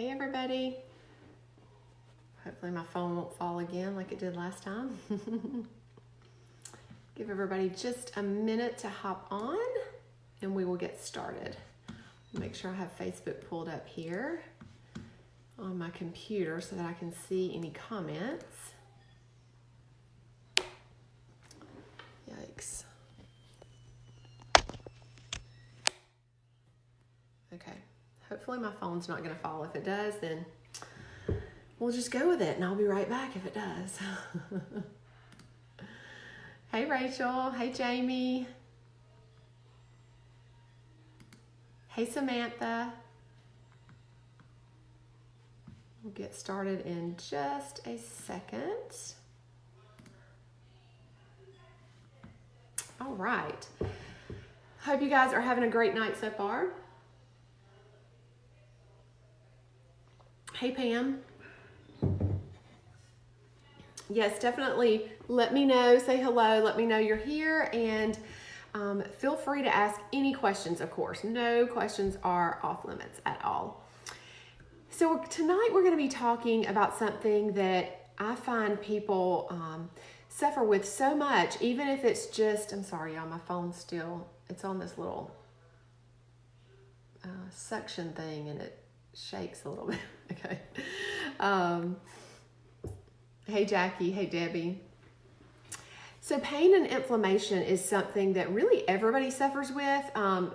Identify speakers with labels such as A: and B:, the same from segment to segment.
A: Hey everybody. Hopefully my phone won't fall again like it did last time. Give everybody just a minute to hop on and we will get started. Make sure I have Facebook pulled up here on my computer so that I can see any comments. Yikes. Okay, hopefully my phone's not gonna fall. If it does, then we'll just go with it and I'll be right back if it does. Hey Rachel, hey Jamie. Hey Samantha. We'll get started in just a second. All right. Hope you guys are having a great night so far. Hey Pam. Yes, definitely let me know, say hello, let me know you're here, and feel free to ask any questions, of course. No questions are off limits at all. So tonight we're going to be talking about something that I find people suffer with so much, even if it's just, I'm sorry y'all, my phone's still, it's on this little suction thing and it shakes a little bit. Okay. Hey Jackie, hey Debbie. So pain and inflammation is something that really everybody suffers with.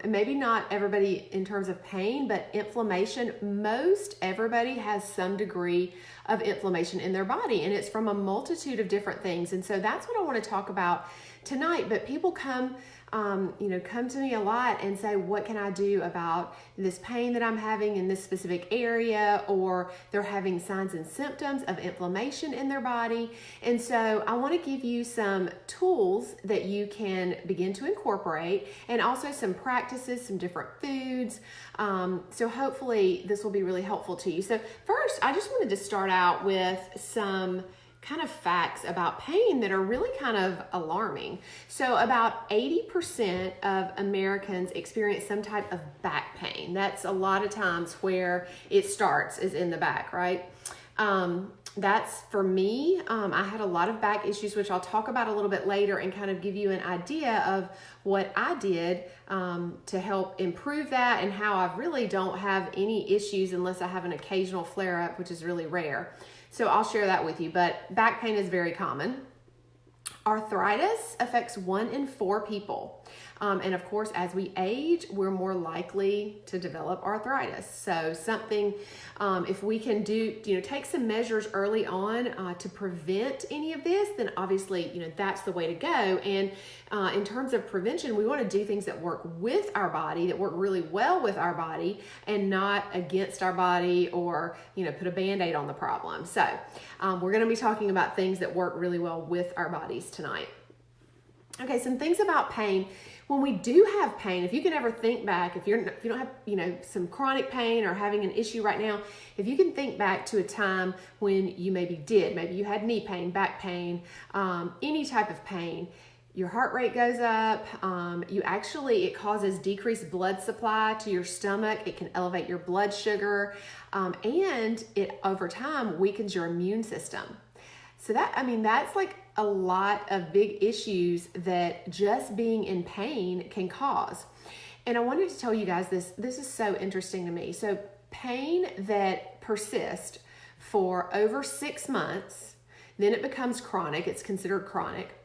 A: Maybe not everybody in terms of pain, but inflammation, most everybody has some degree of inflammation in their body, and it's from a multitude of different things. And so that's what I want to talk about tonight. But people come to me a lot and say, what can I do about this pain that I'm having in this specific area, or they're having signs and symptoms of inflammation in their body. And so I want to give you some tools that you can begin to incorporate, and also some practices, some different foods. So hopefully this will be really helpful to you. So first, I just wanted to start out with some kind of facts about pain that are really kind of alarming. So about 80% of Americans experience some type of back pain. That's a lot of times where it starts, is in the back, right? That's for me. I had a lot of back issues, which I'll talk about a little bit later and kind of give you an idea of what I did to help improve that, and how I really don't have any issues unless I have an occasional flare up, which is really rare. So I'll share that with you, but back pain is very common. Arthritis affects 1 in 4 people. And of course, as we age, we're more likely to develop arthritis. So something, if we can take some measures early on to prevent any of this, then obviously, that's the way to go. And in terms of prevention, we want to do things that work with our body, that work really well with our body, and not against our body, or, put a Band-Aid on the problem. So we're going to be talking about things that work really well with our bodies tonight. Okay, some things about pain. When we do have pain, if you can ever think back, if you don't have, some chronic pain or having an issue right now, if you can think back to a time when you maybe you had knee pain, back pain, any type of pain, your heart rate goes up, it causes decreased blood supply to your stomach, it can elevate your blood sugar, and it over time weakens your immune system. So that's like a lot of big issues that just being in pain can cause. And I wanted to tell you guys this is so interesting to me. So pain that persists for over 6 months, then it becomes chronic, it's considered chronic,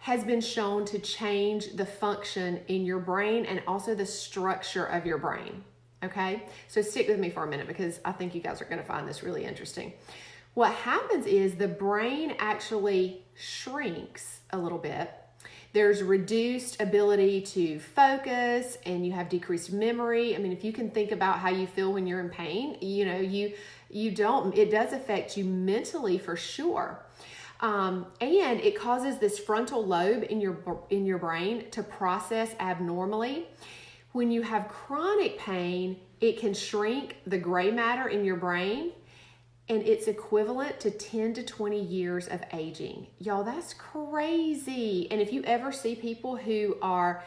A: has been shown to change the function in your brain and also the structure of your brain. Okay, so stick with me for a minute because I think you guys are going to find this really interesting. What happens is the brain actually shrinks a little bit. There's reduced ability to focus, and you have decreased memory. I mean, if you can think about how you feel when you're in pain, it does affect you mentally for sure. And it causes this frontal lobe in your brain to process abnormally. When you have chronic pain, it can shrink the gray matter in your brain, and it's equivalent to 10 to 20 years of aging. Y'all, that's crazy. And if you ever see people who are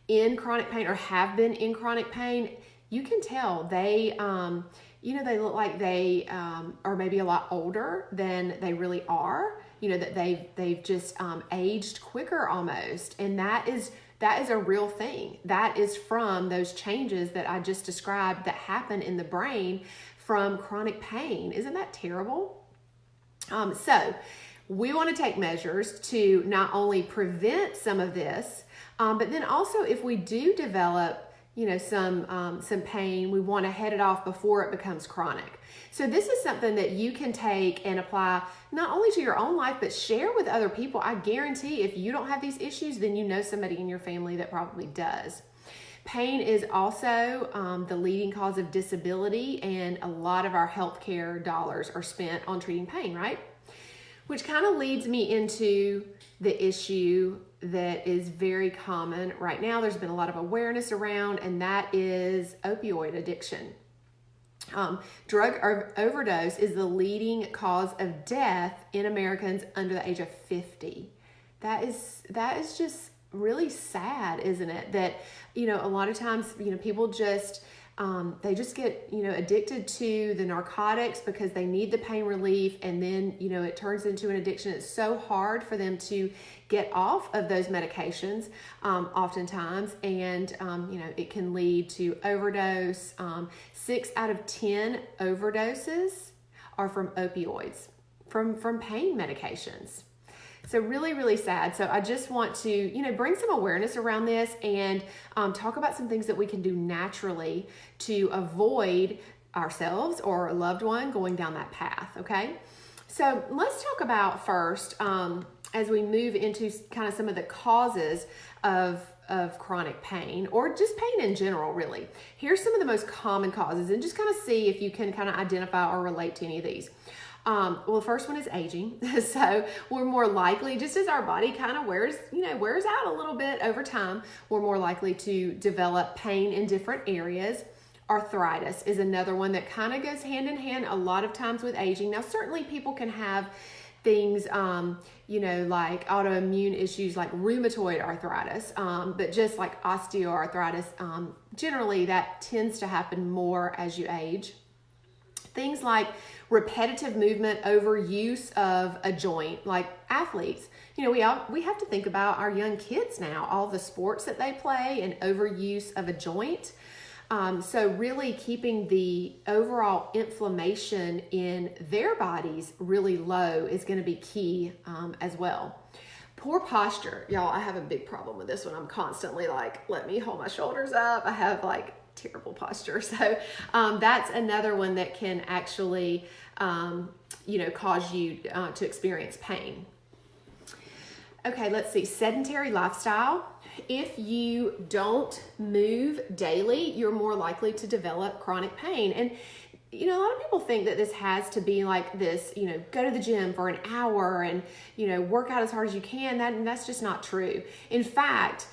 A: in chronic pain or have been in chronic pain, you can tell they they look like they are maybe a lot older than they really are, that they've just aged quicker almost. And that is a real thing. That is from those changes that I just described that happen in the brain from chronic pain. Isn't that terrible? So we want to take measures to not only prevent some of this, but then also if we do develop some pain, we want to head it off before it becomes chronic. So this is something that you can take and apply not only to your own life, but share with other people. I guarantee if you don't have these issues, then you know somebody in your family that probably does. Pain is also the leading cause of disability, and a lot of our healthcare dollars are spent on treating pain, right? Which kind of leads me into the issue that is very common right now. There's been a lot of awareness around, and that is opioid addiction. Drug overdose is the leading cause of death in Americans under the age of 50. That is just really sad, isn't it? That, a lot of times, people just, they just get, addicted to the narcotics because they need the pain relief. And then, it turns into an addiction. It's so hard for them to get off of those medications, oftentimes. And, it can lead to overdose. 6 out of 10 overdoses are from opioids, from pain medications. So really, really sad. So I just want to, bring some awareness around this and talk about some things that we can do naturally to avoid ourselves or a loved one going down that path, okay? So let's talk about first, as we move into kind of some of the causes of chronic pain, or just pain in general, really. Here's some of the most common causes, and just kind of see if you can kind of identify or relate to any of these. Well, the first one is aging. So we're more likely, just as our body kind of wears out a little bit over time, we're more likely to develop pain in different areas. Arthritis is another one that kind of goes hand in hand a lot of times with aging. Now, certainly people can have things, like autoimmune issues like rheumatoid arthritis, but just like osteoarthritis, generally that tends to happen more as you age. Things like repetitive movement, overuse of a joint, like athletes. We have to think about our young kids now, all the sports that they play and overuse of a joint. So really keeping the overall inflammation in their bodies really low is going to be key as well. Poor posture. Y'all, I have a big problem with this one. I'm constantly like, let me hold my shoulders up. I have terrible posture. So that's another one that can actually, cause you to experience pain. Okay, let's see. Sedentary lifestyle. If you don't move daily, you're more likely to develop chronic pain. And, a lot of people think that this has to be like this, go to the gym for an hour and, work out as hard as you can. That's just not true. In fact,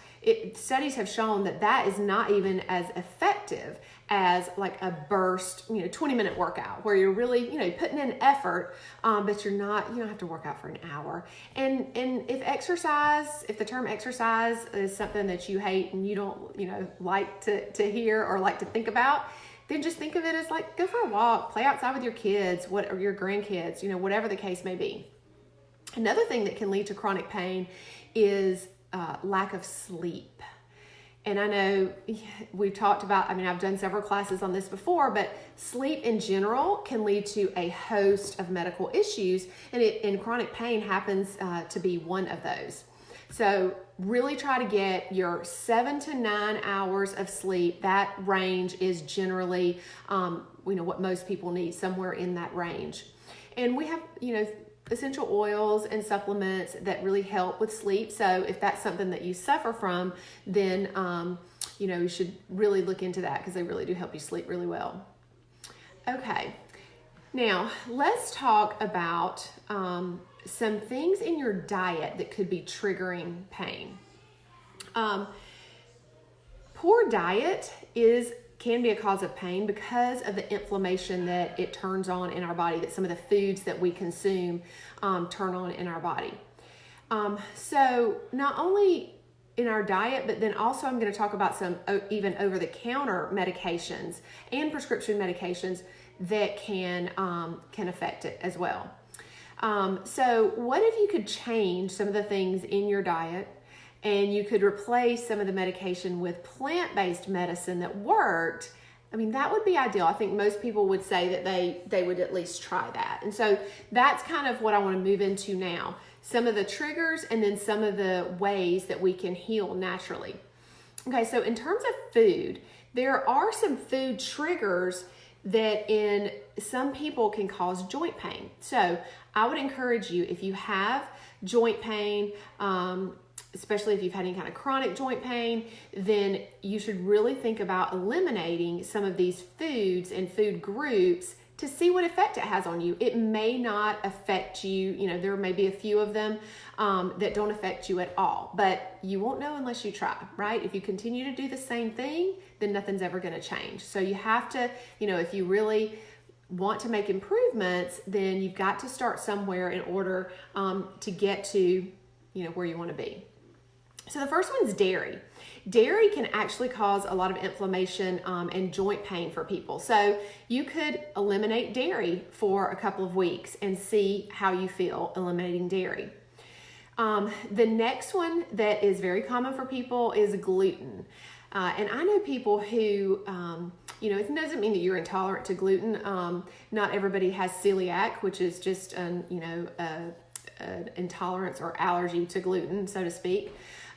A: studies have shown that is not even as effective as like a burst, 20-minute workout where you're really, putting in effort, but you don't have to work out for an hour. And if the term exercise is something that you hate and you don't, like to hear or like to think about, then just think of it as like, go for a walk, play outside with your kids, or your grandkids, whatever the case may be. Another thing that can lead to chronic pain is lack of sleep. And I know we've talked about, I've done several classes on this before, but sleep in general can lead to a host of medical issues, and chronic pain happens to be one of those. So really try to get your 7 to 9 hours of sleep. That range is generally, what most people need, somewhere in that range. And we have, essential oils and supplements that really help with sleep. So if that's something that you suffer from, then, you should really look into that because they really do help you sleep really well. Okay. Now let's talk about, some things in your diet that could be triggering pain. Poor diet can be a cause of pain because of the inflammation that it turns on in our body, that some of the foods that we consume turn on in our body. So not only in our diet, but then also I'm going to talk about some even over-the-counter medications and prescription medications that can affect it as well. So what if you could change some of the things in your diet and you could replace some of the medication with plant-based medicine that worked? I mean, that would be ideal. I think most people would say that they would at least try that. And so that's kind of what I want to move into now. Some of the triggers and then some of the ways that we can heal naturally. Okay, so in terms of food, there are some food triggers that in some people can cause joint pain. So I would encourage you, if you have joint pain, especially if you've had any kind of chronic joint pain, then you should really think about eliminating some of these foods and food groups to see what effect it has on you. It may not affect you, there may be a few of them that don't affect you at all, but you won't know unless you try, right? If you continue to do the same thing, then nothing's ever gonna change. So you have to, if you really want to make improvements, then you've got to start somewhere in order to get to, where you wanna be. So the first one's dairy. Dairy can actually cause a lot of inflammation and joint pain for people. So you could eliminate dairy for a couple of weeks and see how you feel eliminating dairy. The next one that is very common for people is gluten. And I know people who, it doesn't mean that you're intolerant to gluten. Not everybody has celiac, which is just an intolerance or allergy to gluten, so to speak.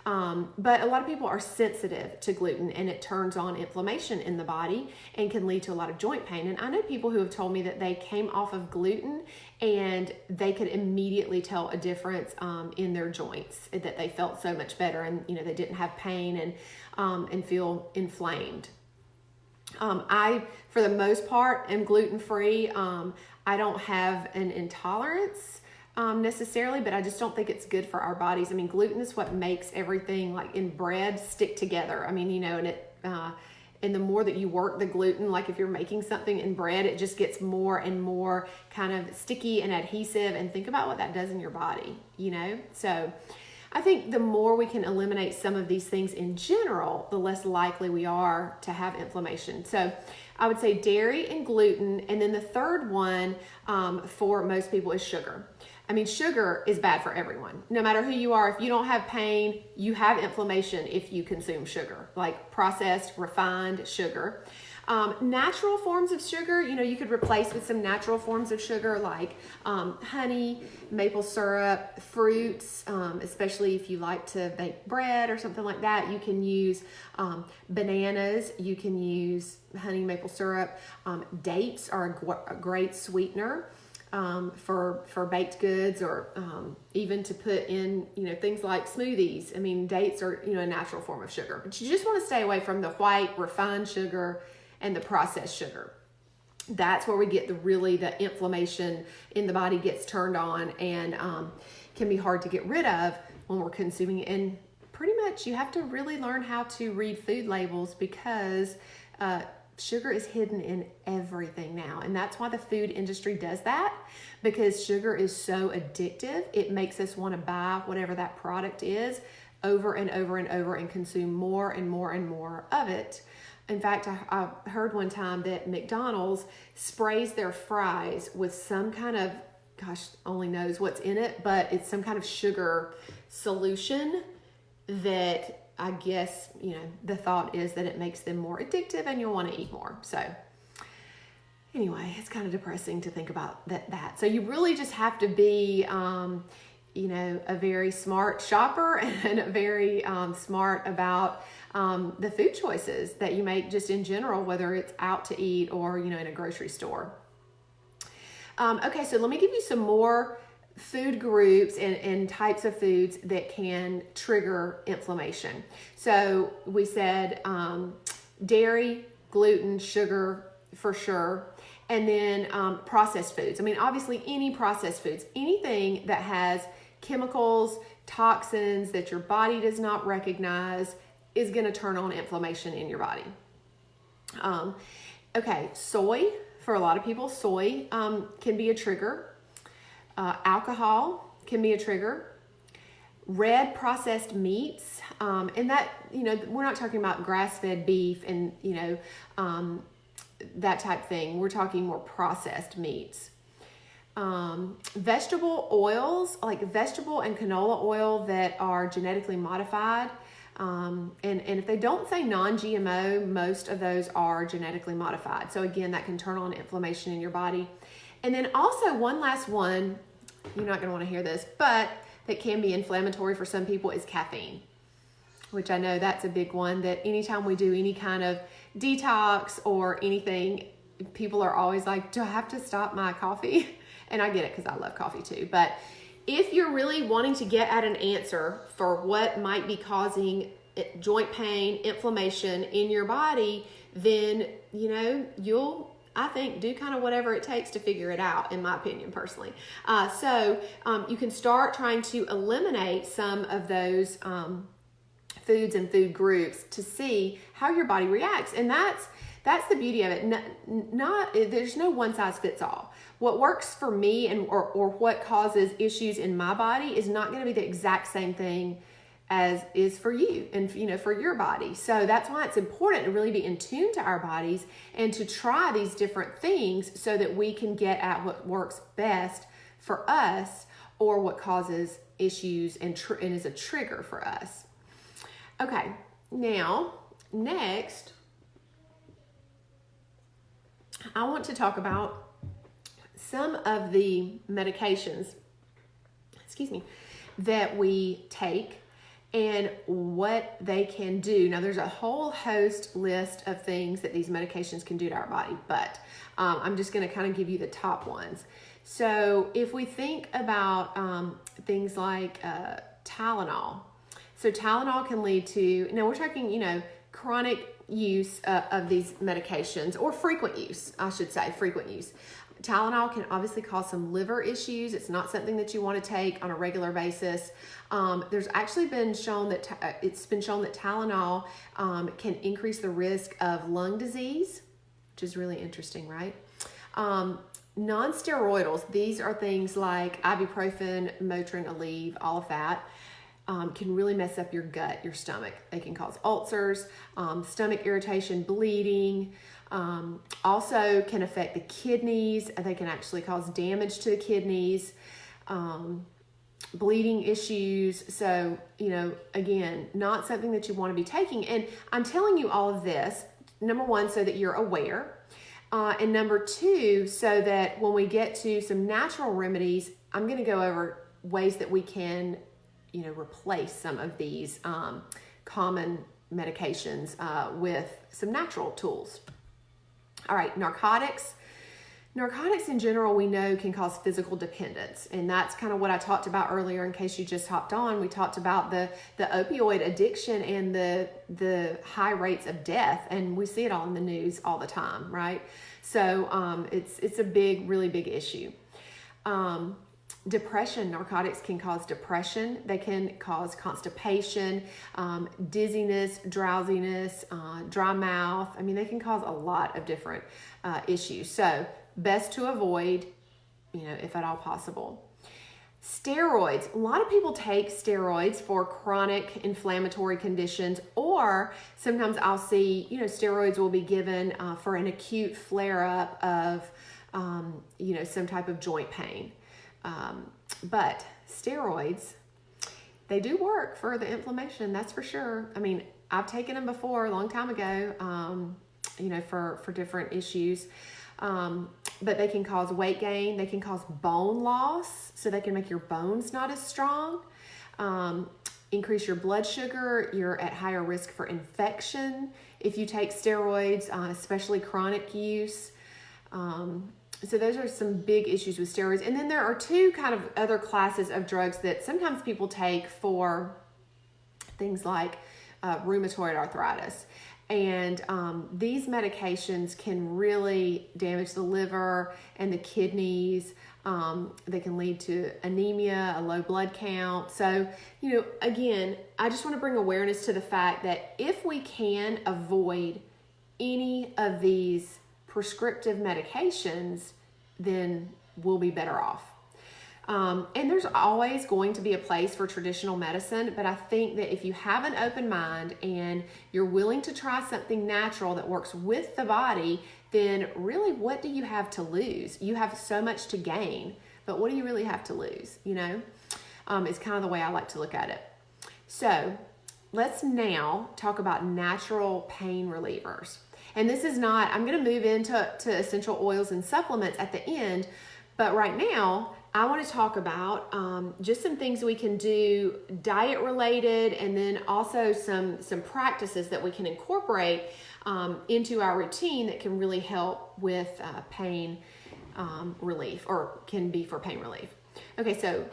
A: But a lot of people are sensitive to gluten, and it turns on inflammation in the body and can lead to a lot of joint pain. And I know people who have told me that they came off of gluten and they could immediately tell a difference in their joints, that they felt so much better, and they didn't have pain and feel inflamed. I, for the most part, am gluten-free. I don't have an intolerance necessarily, but I just don't think it's good for our bodies. I mean, gluten is what makes everything like in bread stick together. I mean, and the more that you work the gluten, like if you're making something in bread, it just gets more and more kind of sticky and adhesive, and think about what that does in your body, So I think the more we can eliminate some of these things in general, the less likely we are to have inflammation. So I would say dairy and gluten. And then the third one for most people is sugar. I mean, sugar is bad for everyone. No matter who you are, if you don't have pain, you have inflammation if you consume sugar, like processed, refined sugar. Natural forms of sugar, you could replace with some natural forms of sugar like honey, maple syrup, fruits, especially if you like to bake bread or something like that. You can use bananas, you can use honey, maple syrup. Dates are a great sweetener for baked goods, or even to put in, things like smoothies. I mean, dates are, a natural form of sugar, but you just want to stay away from the white refined sugar and the processed sugar. That's where we get the inflammation in the body gets turned on, and can be hard to get rid of when we're consuming it. And pretty much you have to really learn how to read food labels, because sugar is hidden in everything now. And that's why the food industry does that, because sugar is so addictive. It makes us want to buy whatever that product is over and over and over and consume more and more and more of it. In fact, I heard one time that McDonald's sprays their fries with some kind of, gosh, only knows what's in it, but it's some kind of sugar solution that I guess, the thought is that it makes them more addictive and you'll want to eat more. So anyway, it's kind of depressing to think about that. So you really just have to be, a very smart shopper and very smart about the food choices that you make just in general, whether it's out to eat or, in a grocery store. Okay, so let me give you some more food groups and types of foods that can trigger inflammation. So we said dairy, gluten, sugar for sure, and then processed foods. I mean, obviously any processed foods, anything that has chemicals, toxins that your body does not recognize is going to turn on inflammation in your body. Okay, soy, for a lot of people, soy can be a trigger. Alcohol can be a trigger. red processed meats, and that, we're not talking about grass-fed beef and, that type thing. We're talking more processed meats. Vegetable oils, like vegetable and canola oil that are genetically modified. And if they don't say non-GMO, most of those are genetically modified. So again, that can turn on inflammation in your body. And then also one last one, you're not going to want to hear this, but that can be inflammatory for some people, is caffeine, which I know that's a big one, that anytime we do any kind of detox or anything, people are always like, do I have to stop my coffee? And I get it, because I love coffee too. But if you're really wanting to get at an answer for what might be causing joint pain, inflammation in your body, then, you'll, I think, do kind of whatever it takes to figure it out, in my opinion, personally. So you can start trying to eliminate some of those foods and food groups to see how your body reacts. And that's the beauty of it. There's no one size fits all. What works for me or what causes issues in my body is not going to be the exact same thing as is for you and, for your body. So that's why it's important to really be in tune to our bodies and to try these different things so that we can get at what works best for us, or what causes issues and is a trigger for us. Okay, now, next, I want to talk about some of the medications, that we take and what they can do. Now, there's a whole host list of things that these medications can do to our body, but I'm just going to kind of give you the top ones. So if we think about things like Tylenol. So Tylenol can lead to, now we're talking, chronic use of these medications, or frequent use, I should say, frequent use. Tylenol can obviously cause some liver issues. It's not something that you want to take on a regular basis. There's actually been shown that Tylenol can increase the risk of lung disease, which is really interesting, right? Non-steroidals, these are things like ibuprofen, Motrin, Aleve, all of that. Can really mess up your gut, your stomach. They can cause ulcers, stomach irritation, bleeding. Also can affect the kidneys. They can actually cause damage to the kidneys, bleeding issues. So, again, not something that you want to be taking. And I'm telling you all of this, number one, so that you're aware. And number two, so that when we get to some natural remedies, I'm going to go over ways that we can replace some of these common medications with some natural tools. All right, narcotics. Narcotics in general, we know, can cause physical dependence. And that's kind of what I talked about earlier. In case you just hopped on, we talked about the opioid addiction and the high rates of death. And we see it all in the news all the time, right? So it's a really big issue. Depression, narcotics can cause depression. They can cause constipation, dizziness, drowsiness, dry mouth. I mean, they can cause a lot of different issues. So best to avoid, if at all possible. Steroids. A lot of people take steroids for chronic inflammatory conditions, or sometimes I'll see, steroids will be given for an acute flare-up of, some type of joint pain. But steroids, they do work for the inflammation, that's for sure. I mean, I've taken them before a long time ago, for different issues. But they can cause weight gain. They can cause bone loss, so they can make your bones not as strong. Increase your blood sugar. You're at higher risk for infection if you take steroids, especially chronic use. So those are some big issues with steroids. And then there are two kind of other classes of drugs that sometimes people take for things like rheumatoid arthritis. And these medications can really damage the liver and the kidneys. They can lead to anemia, a low blood count. So, again, I just want to bring awareness to the fact that if we can avoid any of these prescriptive medications, then we'll be better off. And there's always going to be a place for traditional medicine, but I think that if you have an open mind and you're willing to try something natural that works with the body, then really what do you have to lose? You have so much to gain, but what do you really have to lose? You know, it's kind of the way I like to look at it. So let's now talk about natural pain relievers. And this is not, I'm going to move into essential oils and supplements at the end, but right now I want to talk about just some things we can do diet related, and then also some practices that we can incorporate into our routine that can really help with pain relief, or can be for pain relief. Okay, so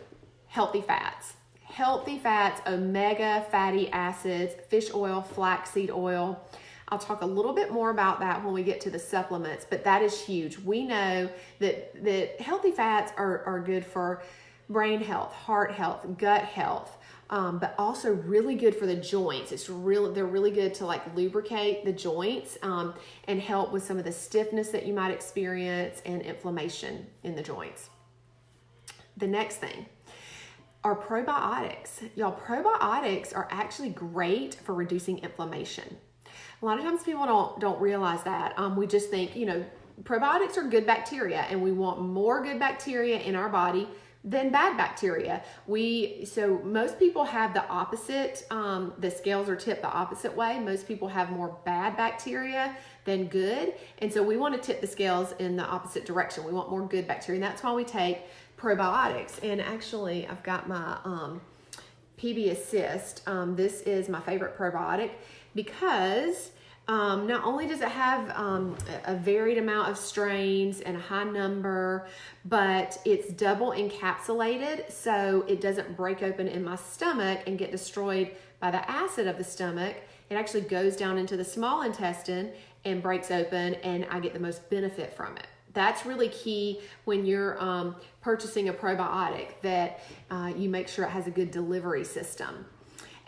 A: healthy fats. Healthy fats, omega fatty acids, fish oil, flaxseed oil. I'll talk a little bit more about that when we get to the supplements, but that is huge. We know that healthy fats are good for brain health, heart health, gut health, but also really good for the joints. They're really good to like lubricate the joints and help with some of the stiffness that you might experience and inflammation in the joints. The next thing are probiotics. Y'all, probiotics are actually great for reducing inflammation. A lot of times people don't realize that. We just think, probiotics are good bacteria, and we want more good bacteria in our body than bad bacteria. So most people have the opposite, the scales are tipped the opposite way. Most people have more bad bacteria than good. And so we want to tip the scales in the opposite direction. We want more good bacteria. And that's why we take probiotics. And actually I've got my PB Assist. This is my favorite probiotic, because not only does it have a varied amount of strains and a high number, but it's double encapsulated, so it doesn't break open in my stomach and get destroyed by the acid of the stomach. It actually goes down into the small intestine and breaks open, and I get the most benefit from it. That's really key when you're purchasing a probiotic, that you make sure it has a good delivery system.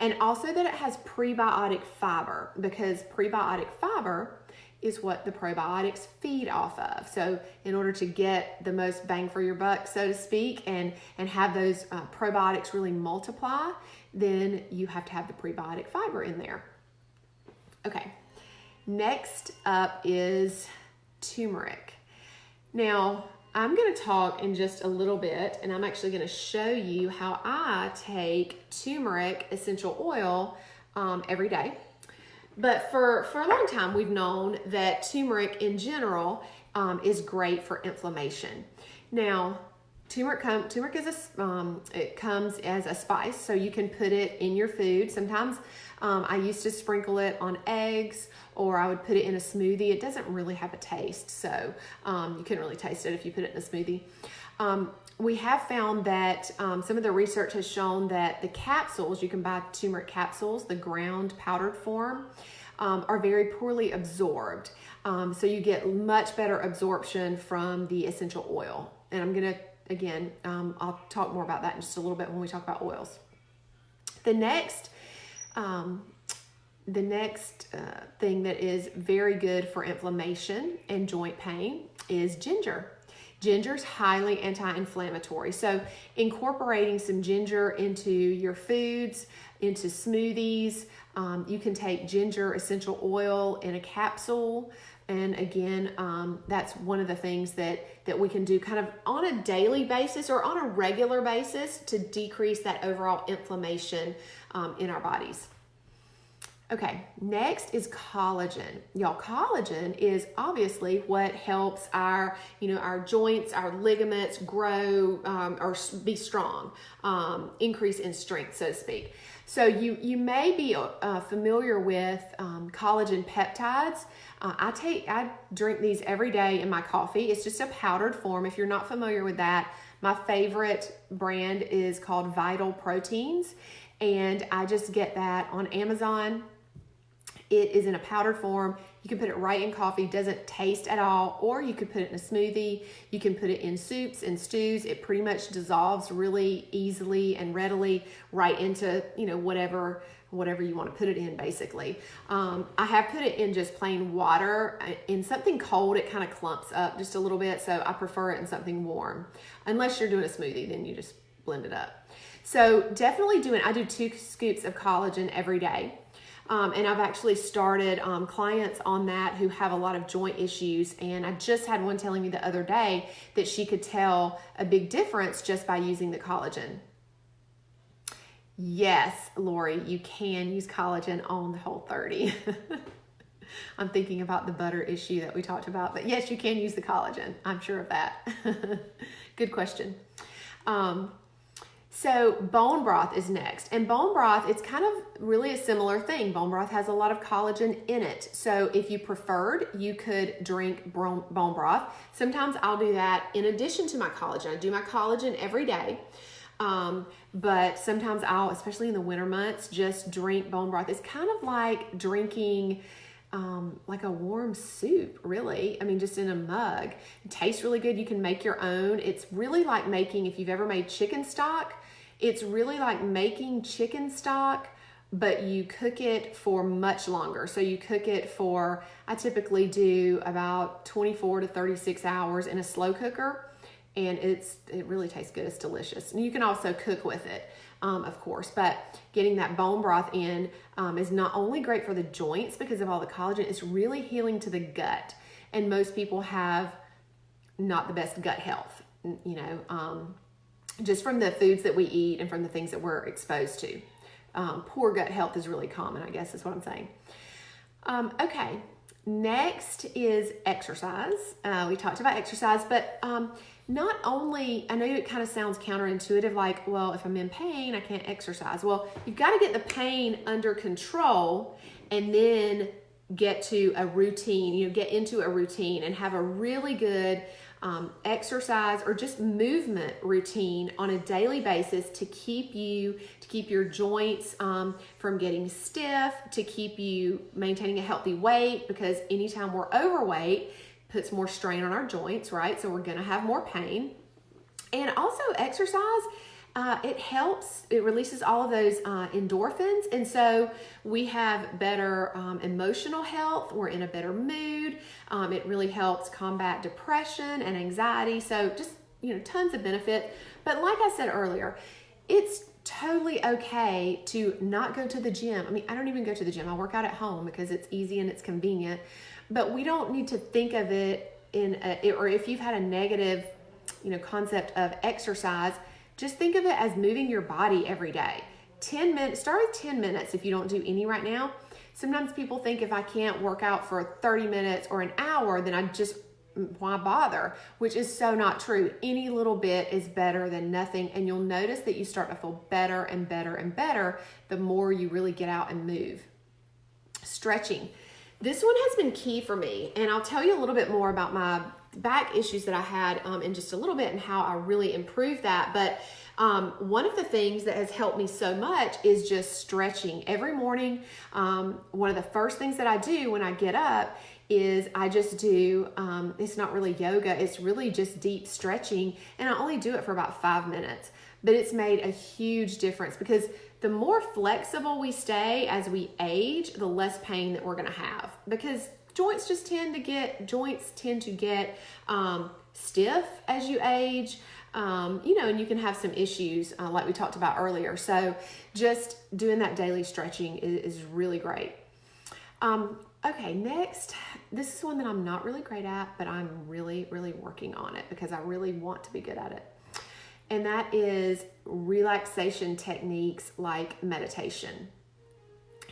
A: And also that it has prebiotic fiber, because prebiotic fiber is what the probiotics feed off of. So in order to get the most bang for your buck, so to speak, and have those probiotics really multiply, then you have to have the prebiotic fiber in there. Okay, next up is turmeric. Now, I'm going to talk in just a little bit, and I'm actually going to show you how I take turmeric essential oil every day. But for a long time, we've known that turmeric in general is great for inflammation. Now, turmeric it comes as a spice, so you can put it in your food. Sometimes I used to sprinkle it on eggs, or I would put it in a smoothie. It doesn't really have a taste, so you couldn't really taste it if you put it in a smoothie. We have found that some of the research has shown that the capsules, you can buy turmeric capsules, the ground powdered form, are very poorly absorbed. So you get much better absorption from the essential oil. And I'm going to, again, I'll talk more about that in just a little bit when we talk about oils. The next thing that is very good for inflammation and joint pain is ginger. Ginger's highly anti-inflammatory. So incorporating some ginger into your foods, into smoothies, you can take ginger essential oil in a capsule. And again, that's one of the things that we can do kind of on a daily basis or on a regular basis to decrease that overall inflammation in our bodies. Okay, next is collagen. Y'all, collagen is obviously what helps our joints, our ligaments grow or be strong, increase in strength, so to speak. So you may be familiar with collagen peptides. I drink these every day in my coffee. It's just a powdered form. If you're not familiar with that, my favorite brand is called Vital Proteins, and I just get that on Amazon. It is in a powdered form. You can put it right in coffee, doesn't taste at all, or you could put it in a smoothie. You can put it in soups and stews. It pretty much dissolves really easily and readily right into, whatever you want to put it in, basically. I have put it in just plain water. In something cold, it kind of clumps up just a little bit, so I prefer it in something warm. Unless you're doing a smoothie, then you just blend it up. So definitely I do 2 scoops of collagen every day. And I've actually started clients on that who have a lot of joint issues. And I just had one telling me the other day that she could tell a big difference just by using the collagen. Yes, Lori, you can use collagen on the Whole30. I'm thinking about the butter issue that we talked about, but yes, you can use the collagen. I'm sure of that. Good question. So bone broth is next, and bone broth, it's kind of really a similar thing. Bone broth has a lot of collagen in it. So if you preferred, you could drink bone broth. Sometimes I'll do that in addition to my collagen. I do my collagen every day. But sometimes I'll, especially in the winter months, just drink bone broth. It's kind of like drinking like a warm soup, really. I mean, just in a mug. It tastes really good. You can make your own. It's really like making, if you've ever made chicken stock, it's really like making chicken stock, but you cook it for much longer. So you cook it for, I typically do about 24 to 36 hours in a slow cooker. And it really tastes good. It's delicious. And you can also cook with it, of course. But getting that bone broth in is not only great for the joints because of all the collagen, it's really healing to the gut. And most people have not the best gut health, just from the foods that we eat and from the things that we're exposed to. Poor gut health is really common, I guess is what I'm saying. Okay, next is exercise. We talked about exercise, but not only, I know it kind of sounds counterintuitive, like, well, if I'm in pain, I can't exercise. Well, you've got to get the pain under control and then get to a routine, get into a routine and have a really good exercise or just movement routine on a daily basis to keep your joints from getting stiff, to keep you maintaining a healthy weight, because anytime we're overweight, puts more strain on our joints, right? So we're going to have more pain. And also exercise, it helps, it releases all of those endorphins. And so we have better emotional health. We're in a better mood. It really helps combat depression and anxiety. So just, tons of benefits. But like I said earlier, it's totally okay to not go to the gym. I mean, I don't even go to the gym. I work out at home because it's easy and it's convenient. But we don't need to think of it or if you've had a negative, concept of exercise, just think of it as moving your body every day. 10 minutes, start with 10 minutes if you don't do any right now. Sometimes people think if I can't work out for 30 minutes or an hour, then why bother? Which is so not true. Any little bit is better than nothing. And you'll notice that you start to feel better and better and better the more you really get out and move. Stretching. This one has been key for me, and I'll tell you a little bit more about my back issues that I had in just a little bit and how I really improved that. But one of the things that has helped me so much is just stretching. Every morning, one of the first things that I do when I get up is I just do, it's not really yoga, it's really just deep stretching, and I only do it for about 5 minutes. But it's made a huge difference because the more flexible we stay as we age, the less pain that we're going to have, because joints tend to get stiff as you age, and you can have some issues like we talked about earlier. So just doing that daily stretching is really great. Okay, next, this is one that I'm not really great at, but I'm really, really working on it because I really want to be good at it. And that is relaxation techniques like meditation.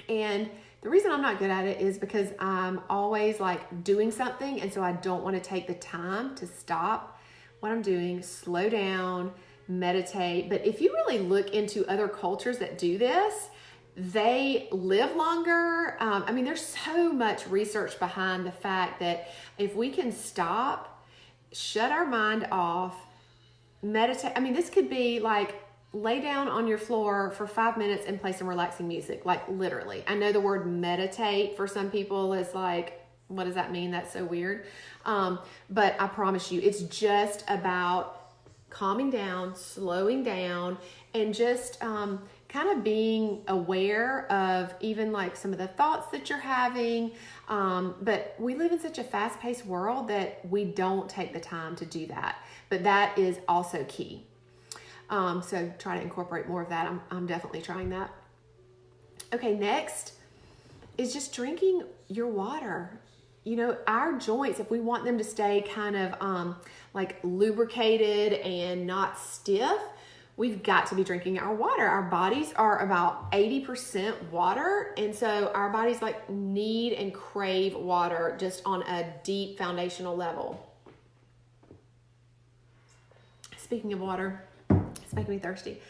A: And the reason I'm not good at it is because I'm always like doing something, and so I don't want to take the time to stop what I'm doing, slow down, meditate. But if you really look into other cultures that do this, they live longer. There's so much research behind the fact that if we can stop, shut our mind off, meditate. This could be like lay down on your floor for 5 minutes and play some relaxing music, like literally. I know the word meditate for some people is like, what does that mean? That's so weird. But I promise you, it's just about calming down, slowing down, and just kind of being aware of even like some of the thoughts that you're having. But we live in such a fast-paced world that we don't take the time to do that. But that is also key. So try to incorporate more of that. I'm definitely trying that. Okay, next is just drinking your water. You know, our joints, if we want them to stay kind of like lubricated and not stiff, we've got to be drinking our water. Our bodies are about 80% water. And so our bodies like need and crave water just on a deep foundational level. Speaking of water, it's making me thirsty.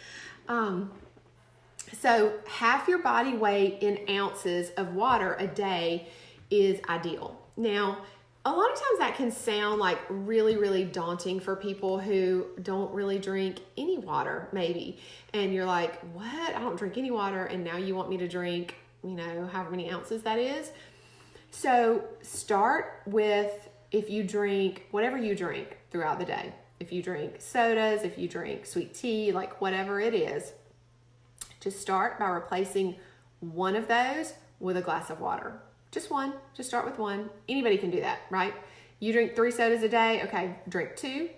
A: So half your body weight in ounces of water a day is ideal. Now, a lot of times that can sound like really, really daunting for people who don't really drink any water, maybe. And you're like, what? I don't drink any water. And now you want me to drink, you know, however many ounces that is. So start with, if you drink whatever you drink throughout the day, if you drink sodas, if you drink sweet tea, like whatever it is, just start by replacing one of those with a glass of water. Just one. Just start with one. Anybody can do that, right? You drink 3 sodas a day. Okay, drink 2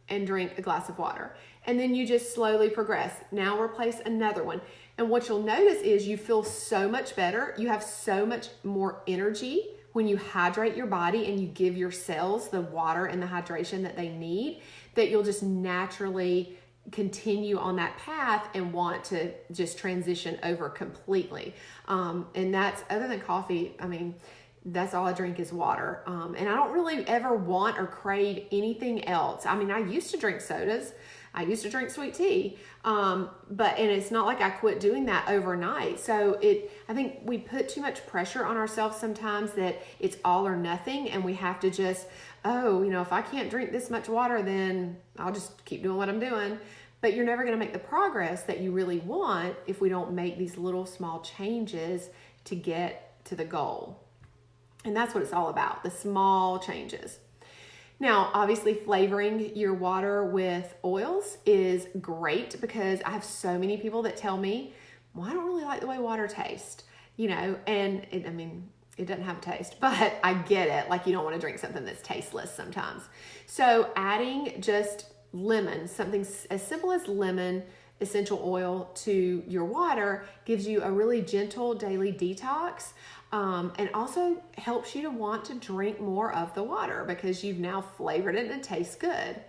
A: and drink a glass of water. And then you just slowly progress. Now replace another one. And what you'll notice is you feel so much better. You have so much more energy when you hydrate your body and you give your cells the water and the hydration that they need, that you'll just naturally continue on that path and want to just transition over completely. And that's, other than coffee, I mean, that's all I drink is water. And I don't really ever want or crave anything else. I mean, I used to drink sodas. I used to drink sweet tea. And it's not like I quit doing that overnight. So I think we put too much pressure on ourselves sometimes that it's all or nothing. And we have to just, if I can't drink this much water, then I'll just keep doing what I'm doing. But you're never going to make the progress that you really want if we don't make these little small changes to get to the goal. And that's what it's all about, the small changes. Now, obviously, flavoring your water with oils is great, because I have so many people that tell me, well, I don't really like the way water tastes, and it doesn't have a taste, but I get it. Like, you don't want to drink something that's tasteless sometimes. So adding just lemon, something as simple as lemon essential oil to your water, gives you a really gentle daily detox, and also helps you to want to drink more of the water because you've now flavored it and it tastes good.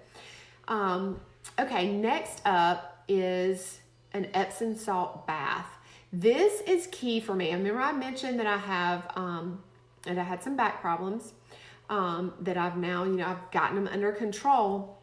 A: Okay, next up is an Epsom salt bath. This is key for me. I remember I mentioned that I had some back problems, that I've now, I've gotten them under control.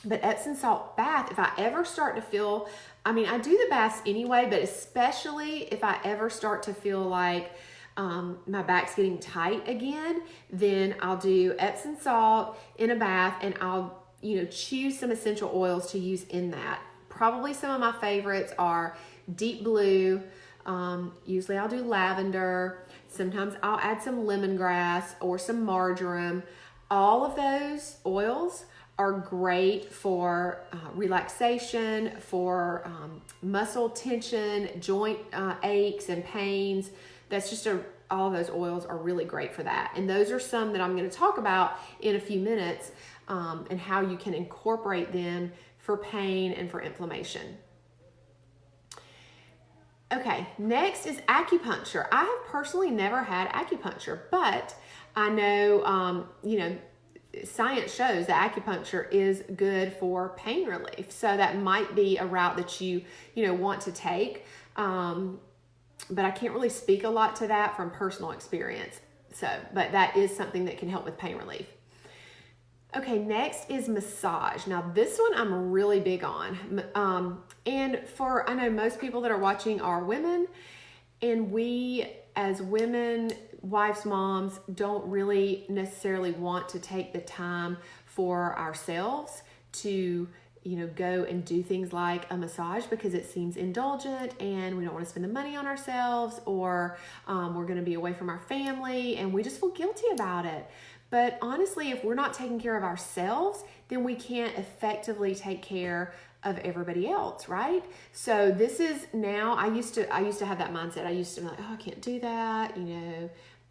A: But Epsom salt bath, if I ever start to feel, I do the baths anyway, but especially if I ever start to feel like my back's getting tight again, then I'll do Epsom salt in a bath, and I'll, choose some essential oils to use in that. Probably some of my favorites are deep blue. Usually I'll do lavender. Sometimes I'll add some lemongrass or some marjoram. All of those oils are great for relaxation, for muscle tension, joint aches and pains. That's just all of those oils are really great for that. And those are some that I'm going to talk about in a few minutes, and how you can incorporate them for pain and for inflammation. Okay, next is acupuncture. I have personally never had acupuncture, but I know, science shows that acupuncture is good for pain relief. So that might be a route that you want to take. But I can't really speak a lot to that from personal experience. But that is something that can help with pain relief. Okay, next is massage. Now this one I'm really big on. I know most people that are watching are women, and we as women, wives, moms, don't really necessarily want to take the time for ourselves to go and do things like a massage because it seems indulgent and we don't want to spend the money on ourselves, or we're going to be away from our family and we just feel guilty about it. But honestly, if we're not taking care of ourselves, then we can't effectively take care of everybody else, right? So this is now, I used to have that mindset. I used to be like, oh, I can't do that.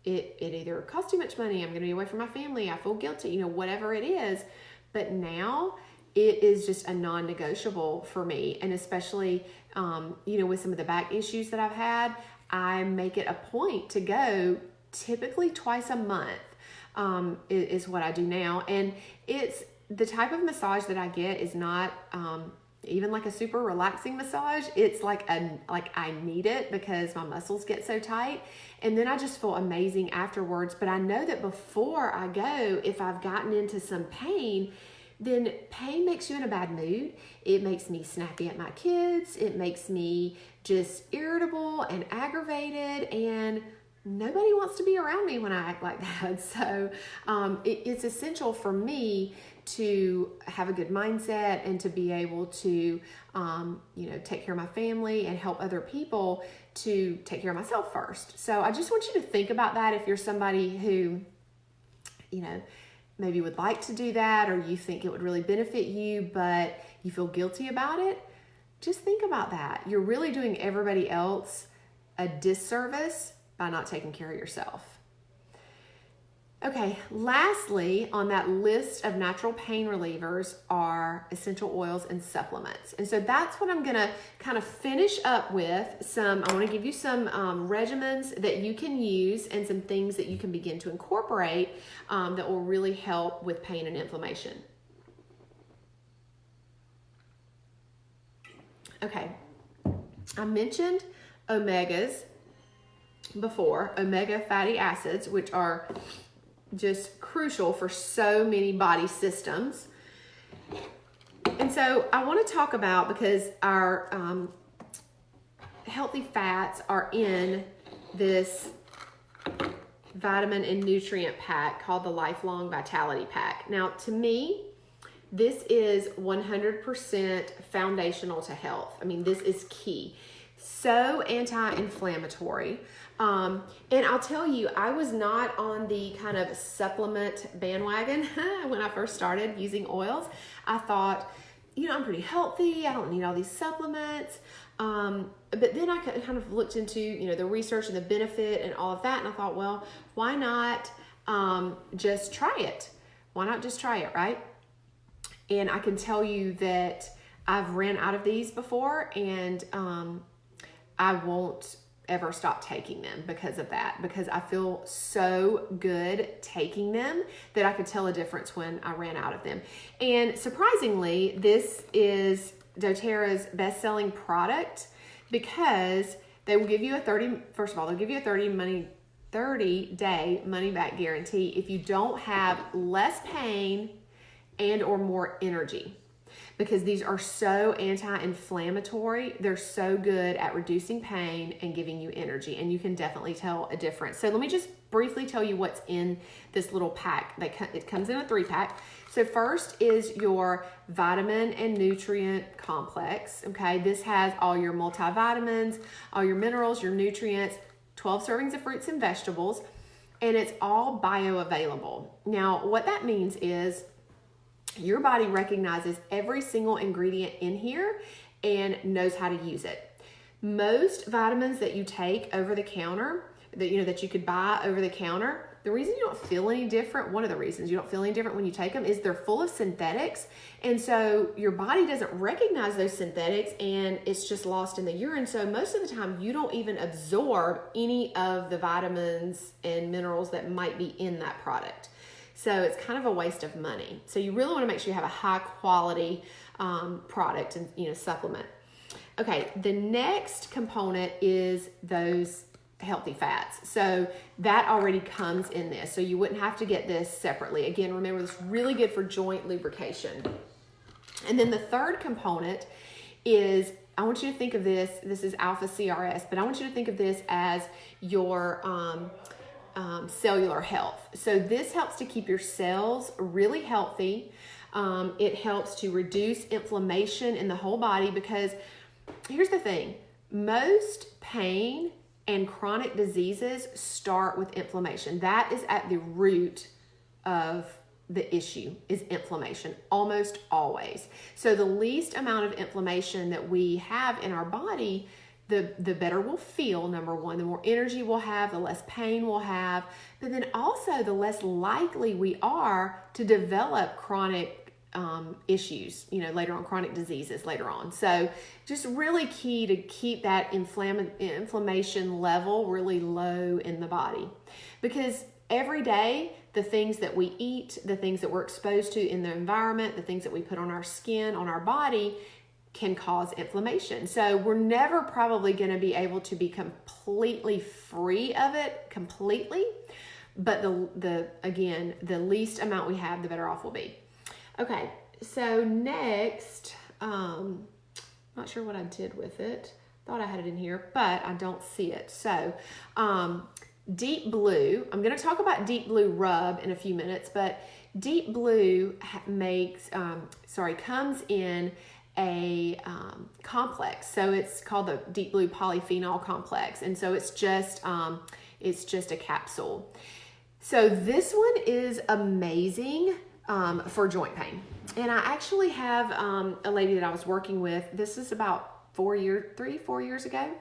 A: It either costs too much money, I'm going to be away from my family, I feel guilty, whatever it is. But now it is just a non-negotiable for me. And especially, with some of the back issues that I've had, I make it a point to go typically twice a month. Is what I do now. And it's the type of massage that I get is not even like a super relaxing massage. It's like I need it because my muscles get so tight, and then I just feel amazing afterwards. But I know that before I go, if I've gotten into some pain, then pain makes you in a bad mood. It makes me snappy at my kids. It makes me just irritable and aggravated, and nobody wants to be around me when I act like that. So it's essential for me to have a good mindset and to be able to, take care of my family and help other people to take care of myself first. So I just want you to think about that. If you're somebody who, maybe would like to do that, or you think it would really benefit you, but you feel guilty about it, just think about that. You're really doing everybody else a disservice by not taking care of yourself. Okay, lastly, on that list of natural pain relievers are essential oils and supplements. And so that's what I'm gonna kind of finish up with. I wanna give you some regimens that you can use and some things that you can begin to incorporate that will really help with pain and inflammation. Okay, I mentioned omegas before, omega fatty acids, which are just crucial for so many body systems. And so I want to talk about, because our healthy fats are in this vitamin and nutrient pack called the Lifelong Vitality Pack. Now, to me, this is 100% foundational to health. I mean, this is key. So anti-inflammatory. And I'll tell you, I was not on the kind of supplement bandwagon when I first started using oils. I thought, I'm pretty healthy. I don't need all these supplements. But then I kind of looked into, the research and the benefit and all of that. And I thought, well, why not just try it? Why not just try it, right? And I can tell you that I've ran out of these before, and I won't ever stop taking them because of that, because I feel so good taking them that I could tell a difference when I ran out of them. And surprisingly, this is doTERRA's best-selling product because they will give you they'll give you a 30-day money-back guarantee if you don't have less pain and or more energy. Because these are so anti-inflammatory. They're so good at reducing pain and giving you energy, and you can definitely tell a difference. So let me just briefly tell you what's in this little pack. It comes in a 3-pack. So first is your vitamin and nutrient complex. Okay, this has all your multivitamins, all your minerals, your nutrients, 12 servings of fruits and vegetables, and it's all bioavailable. Now, what that means is your body recognizes every single ingredient in here and knows how to use it. Most vitamins that you take over the counter, that you could buy over the counter, the reason you don't feel any different, one of the reasons you don't feel any different when you take them, is they're full of synthetics. And so your body doesn't recognize those synthetics, and it's just lost in the urine. So most of the time you don't even absorb any of the vitamins and minerals that might be in that product. So it's kind of a waste of money. So you really want to make sure you have a high quality product and supplement. Okay, the next component is those healthy fats. So that already comes in this. So you wouldn't have to get this separately. Again, remember, this is really good for joint lubrication. And then the third component is, I want you to think of this is alpha CRS, but I want you to think of this as your cellular health. So this helps to keep your cells really healthy. It helps to reduce inflammation in the whole body, because here's the thing, most pain and chronic diseases start with inflammation. That is at the root of the issue, is inflammation, almost always. So the least amount of inflammation that we have in our body, the better we'll feel, number one. The more energy we'll have, the less pain we'll have, but then also the less likely we are to develop chronic issues, later on, chronic diseases later on. So just really key to keep that inflammation level really low in the body, because every day, the things that we eat, the things that we're exposed to in the environment, the things that we put on our skin, on our body, can cause inflammation. So we're never probably going to be able to be completely free of it completely, but the least amount we have, the better off we'll be. Okay, so next, not sure what I did with it. Thought I had it in here, but I don't see it. So, Deep Blue, I'm going to talk about Deep Blue Rub in a few minutes, but Deep Blue comes in a complex. So it's called the Deep Blue Polyphenol Complex. And so it's just a capsule. So this one is amazing for joint pain. And I actually have a lady that I was working with. This is about 4 years ago.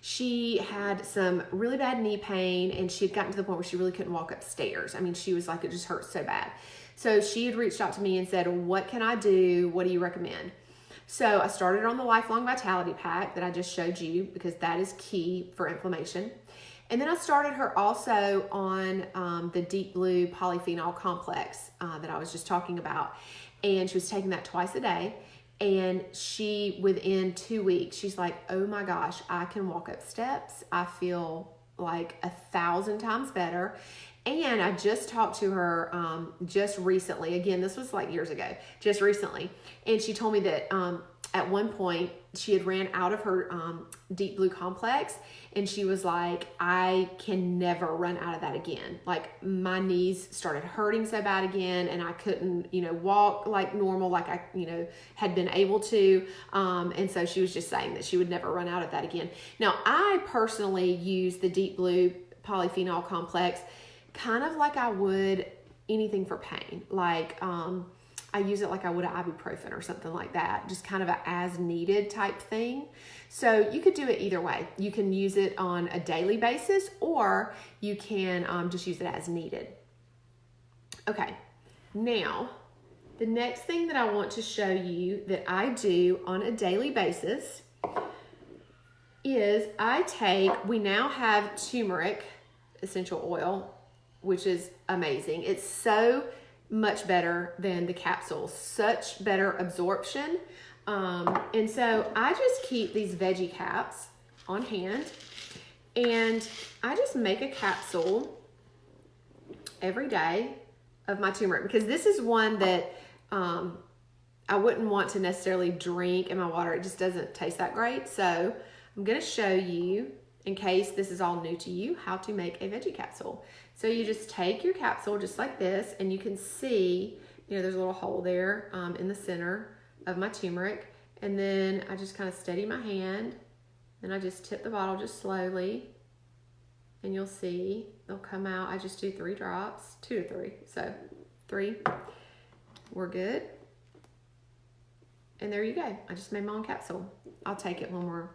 A: She had some really bad knee pain, and she had gotten to the point where she really couldn't walk upstairs. I mean, she was like, it just hurt so bad. So she had reached out to me and said, what can I do? What do you recommend? So I started on the Lifelong Vitality Pack that I just showed you, because that is key for inflammation. And then I started her also on the Deep Blue Polyphenol Complex that I was just talking about. And she was taking that twice a day. And she, within 2 weeks, she's like, oh my gosh, I can walk up steps. I feel like 1,000 times better. And I just talked to her just recently. Again, this was like years ago, just recently. And she told me that at one point she had ran out of her Deep Blue complex, and she was like, I can never run out of that again. Like, my knees started hurting so bad again, and I couldn't, walk like normal, like I, had been able to. And so she was just saying that she would never run out of that again. Now, I personally use the Deep Blue Polyphenol Complex kind of like I would anything for pain. Like, I use it like I would an ibuprofen or something like that, just kind of a as needed type thing. So you could do it either way. You can use it on a daily basis, or you can just use it as needed. Okay, now the next thing that I want to show you that I do on a daily basis is we now have turmeric essential oil, which is amazing. It's so much better than the capsules, such better absorption. And so I just keep these veggie caps on hand, and I just make a capsule every day of my turmeric, because this is one that I wouldn't want to necessarily drink in my water. It just doesn't taste that great. So I'm going to show you, in case this is all new to you, how to make a veggie capsule. So you just take your capsule just like this, and you can see, there's a little hole there in the center of my turmeric. And then I just kind of steady my hand, and I just tip the bottle just slowly, and you'll see they'll come out. I just do 3 drops, 2 to 3. So 3, we're good. And there you go. I just made my own capsule. I'll take it when we're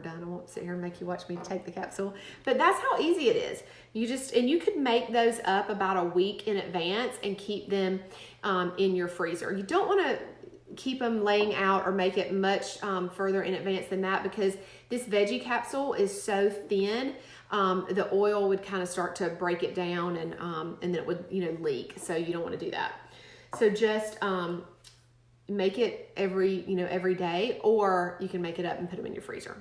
A: done. I won't sit here and make you watch me take the capsule, but that's how easy it is. You could make those up about a week in advance and keep them in your freezer. You don't want to keep them laying out or make it much further in advance than that, because this veggie capsule is so thin, the oil would kind of start to break it down, and then it would leak. So you don't want to do that. So just make it every day, or you can make it up and put them in your freezer.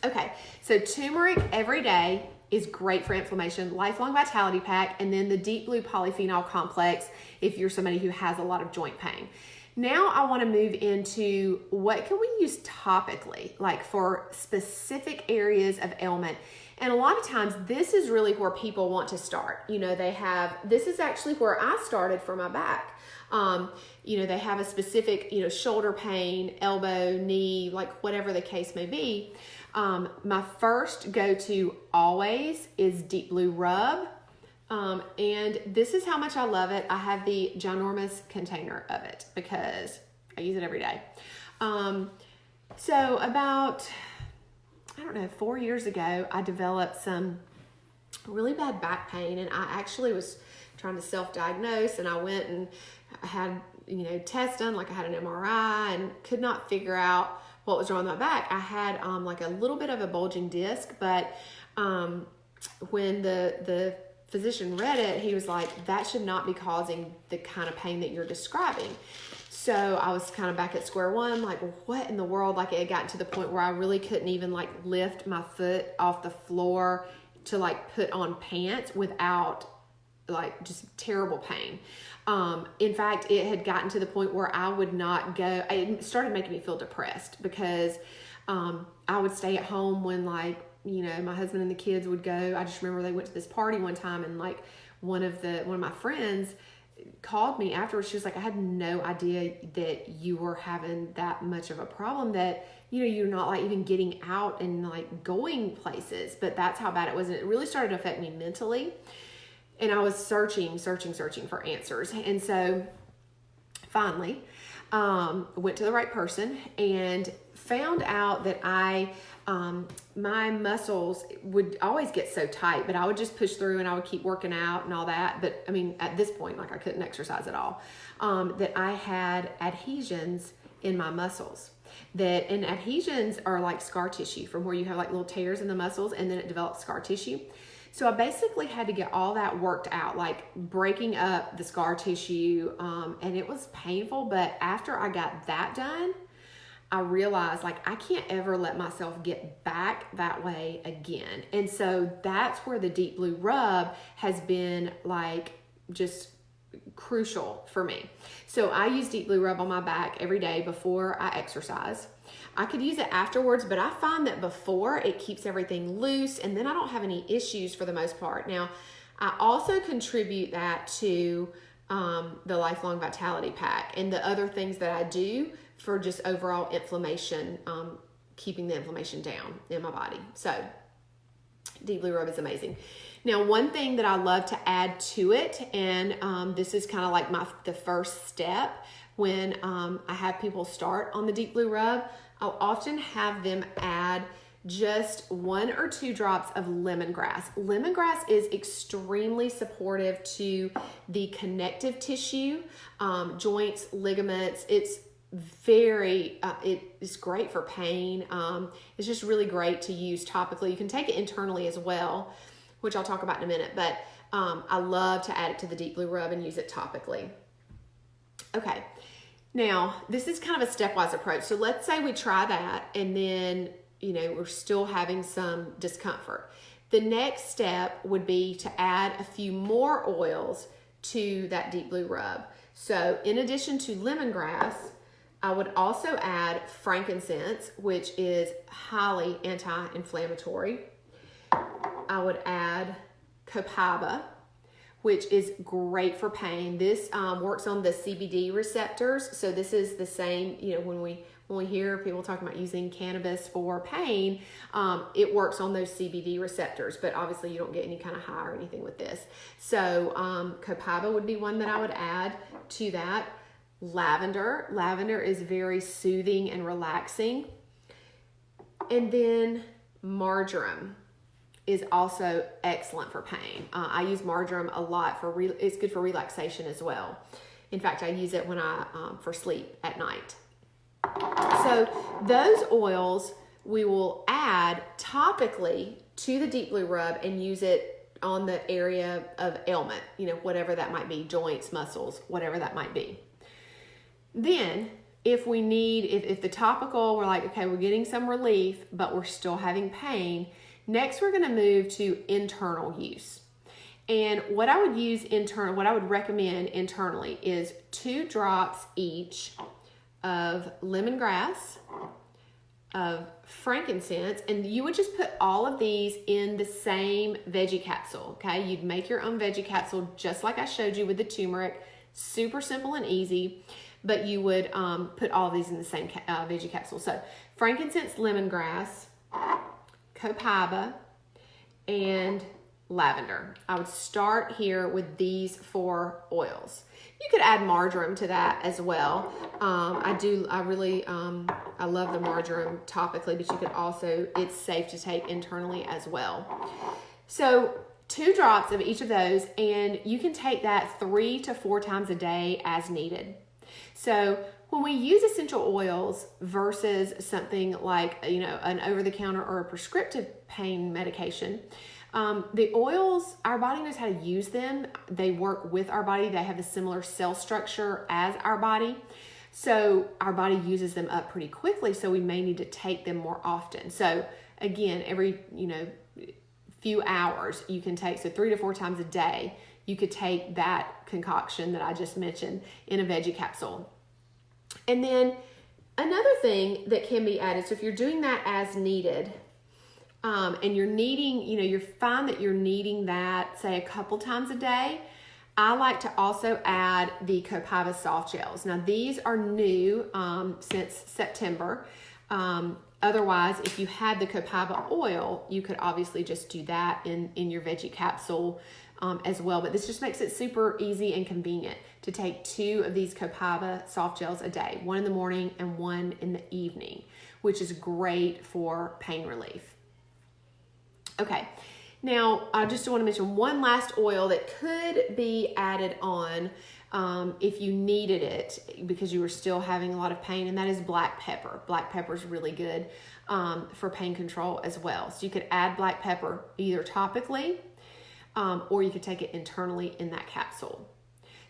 A: Okay, so turmeric every day is great for inflammation. Lifelong Vitality Pack, and then the Deep Blue Polyphenol Complex if you're somebody who has a lot of joint pain. Now I want to move into what can we use topically, like for specific areas of ailment. And a lot of times this is really where people want to start. You know, this is actually where I started for my back. You know, they have a specific, you know, shoulder pain, elbow, knee, like whatever the case may be. My first go-to always is Deep Blue Rub. And this is how much I love it. I have the ginormous container of it because I use it every day. So about, I don't know, 4 years ago, I developed some really bad back pain, and I actually was trying to self-diagnose, and I went and I had, you know, tests done, like I had an MRI, and could not figure out what was wrong with my back. I had like a little bit of a bulging disc, but when the physician read it, he was like, that should not be causing the kind of pain that you're describing. So I was kind of back at square one, like, what in the world? Like, it had gotten to the point where I really couldn't even like lift my foot off the floor to like put on pants without like just terrible pain. In fact, it had gotten to the point where I would not go. It started making me feel depressed because I would stay at home when, like, you know, my husband and the kids would go. I just remember they went to this party one time, and like one of my friends called me afterwards. She was like, I had no idea that you were having that much of a problem, that, you know, you're not like even getting out and like going places. But that's how bad it was. And it really started to affect me mentally. And I was searching for answers. And so finally, went to the right person and found out that my muscles would always get so tight, but I would just push through and I would keep working out and all that. But I mean, at this point, like, I couldn't exercise at all, that I had adhesions in my muscles. And adhesions are like scar tissue from where you have like little tears in the muscles, and then it develops scar tissue. So I basically had to get all that worked out, like breaking up the scar tissue, and it was painful. But after I got that done, I realized, like, I can't ever let myself get back that way again. And so that's where the Deep Blue Rub has been, like, just crucial for me. So I use Deep Blue Rub on my back every day before I exercise. I could use it afterwards, but I find that before, it keeps everything loose, and then I don't have any issues for the most part. Now, I also contribute that to the Lifelong Vitality Pack and the other things that I do for just overall inflammation, keeping the inflammation down in my body. So Deep Blue Rub is amazing. Now, one thing that I love to add to it, and this is kind of like the first step when I have people start on the Deep Blue Rub, I'll often have them add just 1 or 2 drops of lemongrass. Lemongrass is extremely supportive to the connective tissue, joints, ligaments. It's it's great for pain. It's just really great to use topically. You can take it internally as well, which I'll talk about in a minute, but I love to add it to the Deep Blue Rub and use it topically. Okay, now this is kind of a stepwise approach. So let's say we try that, and then, you know, we're still having some discomfort. The next step would be to add a few more oils to that Deep Blue Rub. So in addition to lemongrass, I would also add frankincense, which is highly anti-inflammatory. I would add copaiba, which is great for pain. This works on the CBD receptors. So this is the same, you know, when we hear people talking about using cannabis for pain, it works on those CBD receptors, but obviously you don't get any kind of high or anything with this. So copaiba would be one that I would add to that. Lavender is very soothing and relaxing. And then marjoram is also excellent for pain. I use marjoram a lot it's good for relaxation as well. In fact, I use it when for sleep at night. So those oils we will add topically to the Deep Blue Rub and use it on the area of ailment, you know, whatever that might be, joints, muscles, whatever that might be. Then if the topical, we're like, okay, we're getting some relief, but we're still having pain. Next, we're going to move to internal use. And what I would recommend internally is 2 drops each of lemongrass, of frankincense, and you would just put all of these in the same veggie capsule, okay? You'd make your own veggie capsule just like I showed you with the turmeric. Super simple and easy, but you would put all of these in the same veggie capsule. So frankincense, lemongrass, copaiba, and lavender. I would start here with these 4 oils. You could add marjoram to that as well. I love the marjoram topically, but you could also, it's safe to take internally as well. So 2 drops of each of those, and you can take that 3 to 4 times a day as needed. So when we use essential oils versus something like, an over-the-counter or a prescriptive pain medication, the oils, our body knows how to use them. They work with our body. They have a similar cell structure as our body. So our body uses them up pretty quickly. So we may need to take them more often. So again, every, few hours you can take, so 3 to 4 times a day, you could take that concoction that I just mentioned in a veggie capsule. And then another thing that can be added, so if you're doing that as needed, and you're needing, you find that you're needing that, say, a couple times a day, I like to also add the copaiba soft gels. Now, these are new since September. Otherwise, if you had the copaiba oil, you could obviously just do that in your veggie capsule as well. But this just makes it super easy and convenient to take 2 of these copaiba soft gels a day, 1 in the morning and 1 in the evening, which is great for pain relief. Okay, now I just want to mention one last oil that could be added on if you needed it because you were still having a lot of pain, and that is black pepper. Black pepper is really good for pain control as well. So you could add black pepper either topically or you could take it internally in that capsule.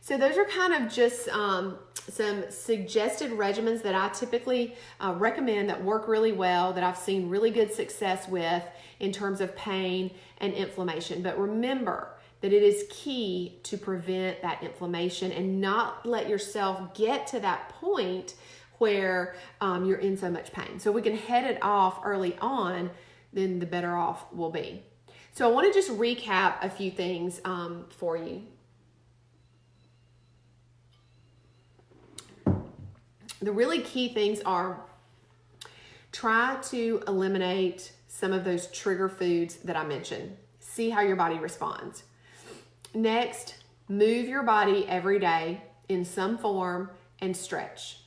A: So those are kind of just some suggested regimens that I typically recommend that work really well, that I've seen really good success with in terms of pain and inflammation. But remember that it is key to prevent that inflammation and not let yourself get to that point where you're in so much pain. So if we can head it off early on, then the better off we'll be. So I want to just recap a few things for you. The really key things are try to eliminate some of those trigger foods that I mentioned. See how your body responds. Next, move your body every day in some form and stretch.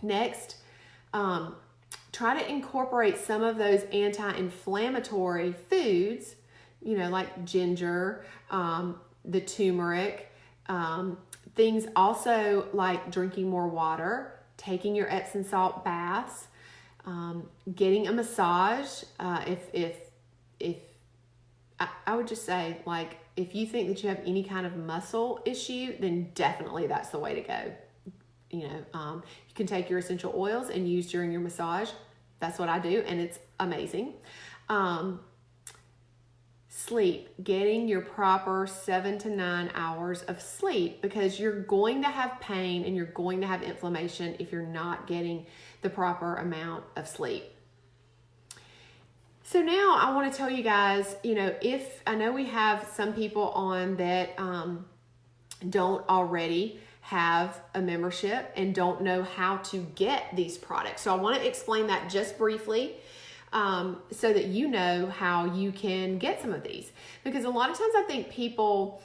A: Next, try to incorporate some of those anti-inflammatory foods, like ginger, the turmeric, things also like drinking more water, taking your Epsom salt baths, getting a massage. If I would just say, like, if you think that you have any kind of muscle issue, then definitely that's the way to go. You can take your essential oils and use during your massage. That's what I do, and it's amazing. Sleep, getting your proper 7 to 9 hours of sleep, because you're going to have pain and you're going to have inflammation if you're not getting the proper amount of sleep. So now I want to tell you guys, if I know we have some people on that don't already have a membership and don't know how to get these products. So I want to explain that just briefly. So that you know how you can get some of these. Because a lot of times I think people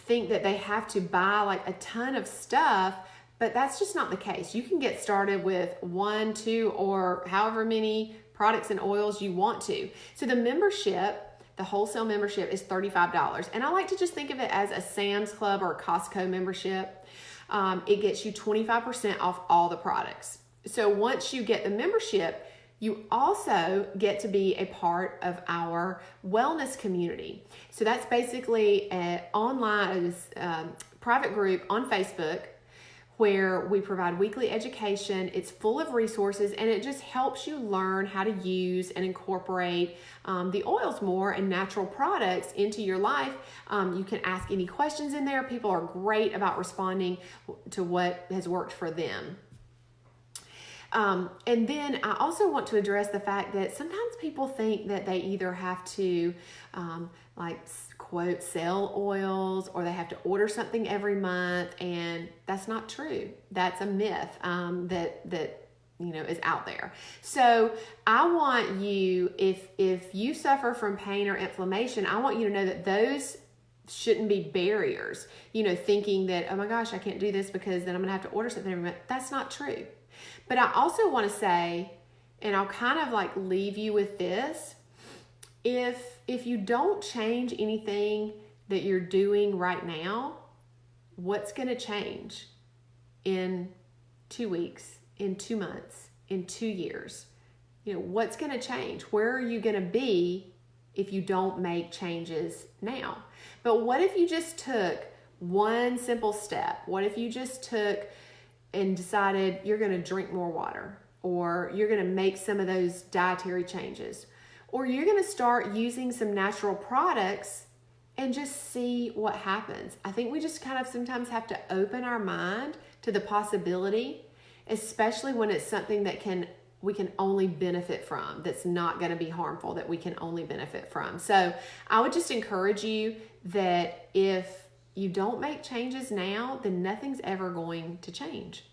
A: think that they have to buy like a ton of stuff, but that's just not the case. You can get started with 1, 2, or however many products and oils you want to. So the membership, the wholesale membership, is $35. And I like to just think of it as a Sam's Club or a Costco membership. It gets you 25% off all the products. So once you get the membership, you also get to be a part of our wellness community. So that's basically an online private group on Facebook where we provide weekly education. It's full of resources, and it just helps you learn how to use and incorporate the oils more and natural products into your life. You can ask any questions in there. People are great about responding to what has worked for them. And then I also want to address the fact that sometimes people think that they either have to quote sell oils, or they have to order something every month, and that's not true. That's a myth that is out there. So I want you, if you suffer from pain or inflammation, I want you to know that those shouldn't be barriers. Thinking that, oh my gosh, I can't do this because then I'm gonna have to order something every month. That's not true. But I also want to say, and I'll kind of leave you with this, if you don't change anything that you're doing right now, what's going to change in 2 weeks, in 2 months, in 2 years? What's going to change? Where are you going to be if you don't make changes now? But what if you just took one simple step? What if you just took and decided you're going to drink more water, or you're going to make some of those dietary changes, or you're going to start using some natural products and just see what happens? I think we just kind of sometimes have to open our mind to the possibility, especially when it's something that we can only benefit from, that's not going to be harmful, that we can only benefit from. So I would just encourage you that if you don't make changes now, then nothing's ever going to change.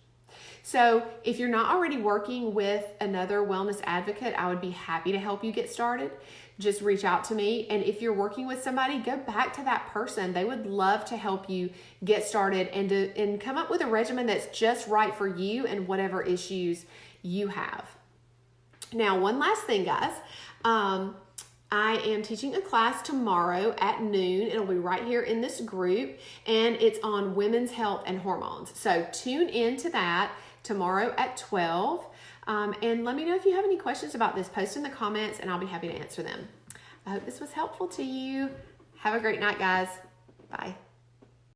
A: So if you're not already working with another wellness advocate, I would be happy to help you get started. Just reach out to me. And if you're working with somebody, go back to that person. They would love to help you get started and come up with a regimen that's just right for you and whatever issues you have. Now, one last thing, guys. I am teaching a class tomorrow at noon. It'll be right here in this group, and it's on women's health and hormones. So tune in to that tomorrow at 12. And let me know if you have any questions about this. Post in the comments, and I'll be happy to answer them. I hope this was helpful to you. Have a great night, guys. Bye.